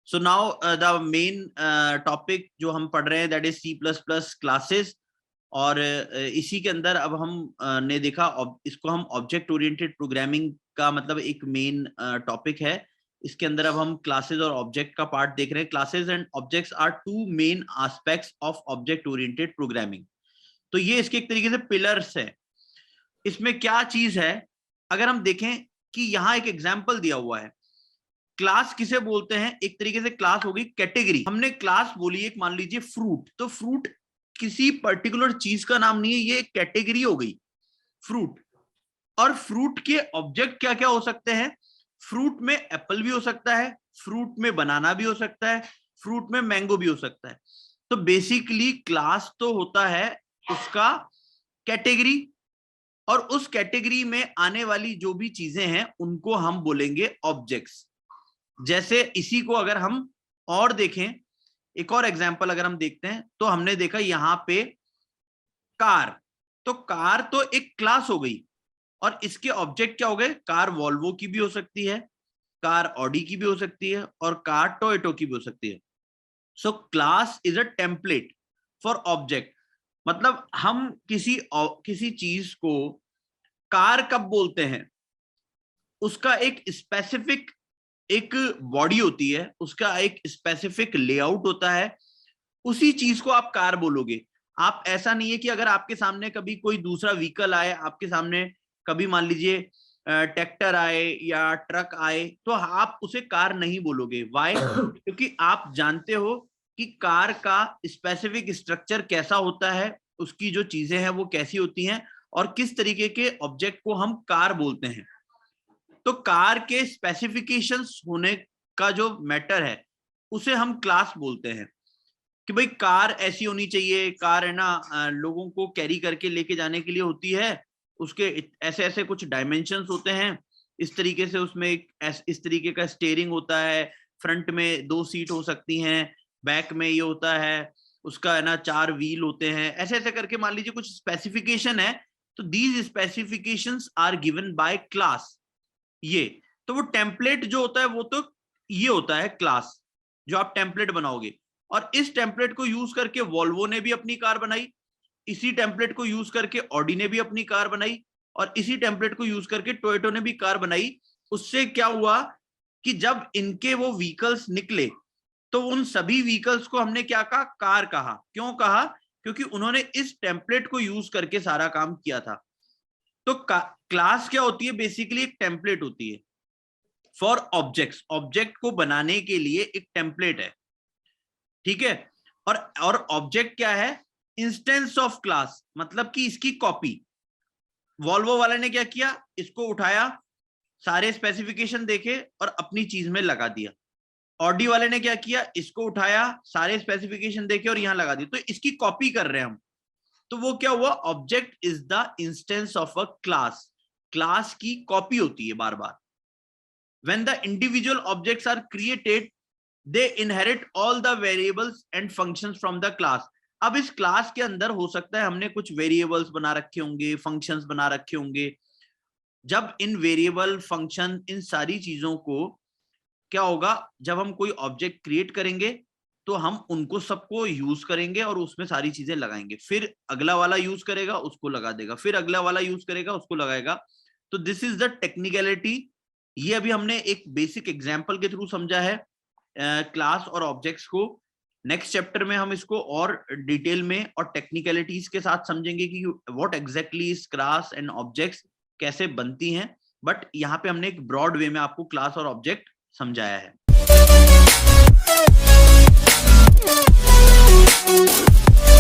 So now the main topic जो हम पढ़ रहे हैं दैट इज C++ क्लासेस, और इसी के अंदर अब हम ने देखा इसको हम ऑब्जेक्ट ओरिएंटेड प्रोग्रामिंग का मतलब एक मेन टॉपिक है। इसके अंदर अब हम क्लासेस और ऑब्जेक्ट का पार्ट देख रहे हैं। Classes and objects are two main aspects of object oriented programming. तो ये इसके एक तरीके से पिलर्स है। इसमें क्या चीज है, अगर हम देखें कि यहाँ एक एग्जाम्पल दिया हुआ है, क्लास किसे बोलते हैं, एक तरीके से क्लास होगी कैटेगरी। हमने क्लास बोली एक, मान लीजिए फ्रूट, तो फ्रूट किसी पर्टिकुलर चीज का नाम नहीं है, ये एक कैटेगरी हो गई फ्रूट। और फ्रूट के ऑब्जेक्ट क्या क्या हो सकते हैं, फ्रूट में एप्पल भी हो सकता है, फ्रूट में बनाना भी हो सकता है, फ्रूट में मैंगो भी हो सकता है। तो बेसिकली क्लास तो होता है उसका कैटेगरी, और उस कैटेगरी में आने वाली जो भी चीजें हैं उनको हम बोलेंगे ऑब्जेक्ट्स। जैसे इसी को अगर हम और देखें, एक और एग्जांपल अगर हम देखते हैं, तो हमने देखा यहां पे कार, तो कार तो एक क्लास हो गई, और इसके ऑब्जेक्ट क्या हो गए, कार वॉल्वो की भी हो सकती है, कार ऑडी की भी हो सकती है, और कार टोयोटा की भी हो सकती है। So class is a template for object. मतलब हम किसी चीज को कार कब बोलते हैं, उसका एक स्पेसिफिक एक बॉडी होती है, उसका एक स्पेसिफिक लेआउट होता है, उसी चीज को आप कार बोलोगे। आप ऐसा नहीं है कि अगर आपके सामने कभी कोई दूसरा व्हीकल आए, आपके सामने कभी मान लीजिए ट्रैक्टर आए या ट्रक आए, तो आप उसे कार नहीं बोलोगे। व्हाई? क्योंकि आप जानते हो कि कार का स्पेसिफिक स्ट्रक्चर कैसा होता है, उसकी जो चीजें हैं वो कैसी होती हैं, और किस तरीके के ऑब्जेक्ट को हम कार बोलते हैं। तो कार के स्पेसिफिकेशंस होने का जो मैटर है उसे हम क्लास बोलते हैं, कि भाई कार ऐसी होनी चाहिए, कार है ना लोगों को कैरी करके लेके जाने के लिए होती है, उसके ऐसे ऐसे कुछ डायमेंशंस होते हैं, इस तरीके से उसमें इस तरीके का स्टीयरिंग होता है, फ्रंट में 2 सीट हो सकती हैं, बैक में ये होता है, उसका है ना 4 व्हील होते हैं, ऐसे ऐसे करके मान लीजिए कुछ स्पेसिफिकेशन है। तो these specifications are given by class. ये तो वो टेम्पलेट जो होता है वो तो ये होता है क्लास, जो आप टेम्पलेट बनाओगे। और इस टेम्पलेट को यूज करके वॉल्वो ने भी अपनी कार बनाई, इसी टेम्पलेट को यूज करके ऑडी ने भी अपनी कार बनाई, और इसी टेम्पलेट को यूज करके टोयोटा ने भी कार बनाई। उससे क्या हुआ कि जब इनके वो व्हीकल्स निकले, तो उन सभी व्हीकल्स को हमने क्या कहा, कार कहा। क्यों कहा? क्योंकि उन्होंने इस टेम्पलेट को यूज करके सारा काम किया था। तो क्लास क्या होती है, बेसिकली एक टेम्पलेट होती है फॉर ऑब्जेक्ट्स। ऑब्जेक्ट को बनाने के लिए एक टेम्पलेट है, ठीक है। और ऑब्जेक्ट क्या है, इंस्टेंस ऑफ क्लास, मतलब कि इसकी कॉपी। वॉल्वो वाले ने क्या किया, इसको उठाया, सारे स्पेसिफिकेशन देखे और अपनी चीज में लगा दिया। ऑडी वाले ने क्या किया, इसको उठाया, सारे स्पेसिफिकेशन देखे और यहां लगा दिया। तो इसकी कॉपी कर रहे हैं हम। तो वो क्या हुआ, object is the instance of a class. Class की कॉपी होती है बार बार। When the individual objects are created, they inherit all the variables and functions from the class. अब इस क्लास के अंदर हो सकता है हमने कुछ वेरिएबल्स बना रखे होंगे, फंक्शंस बना रखे होंगे। जब इन वेरिएबल, फंक्शन, इन सारी चीजों को क्या होगा, जब हम कोई ऑब्जेक्ट क्रिएट करेंगे तो हम उनको सबको यूज करेंगे और उसमें सारी चीजें लगाएंगे। फिर अगला वाला यूज करेगा, उसको लगा देगा, फिर अगला वाला यूज करेगा, उसको लगाएगा। तो दिस इज द टेक्निकलिटी। ये अभी हमने एक बेसिक एग्जांपल के थ्रू समझा है क्लास और ऑब्जेक्ट्स को। नेक्स्ट चैप्टर में हम इसको और डिटेल में और टेक्निकलिटीज के साथ समझेंगे कि what exactly is class and objects, कैसे बनती हैं। बट यहाँ पे हमने एक ब्रॉड वे में आपको क्लास और ऑब्जेक्ट समझाया है।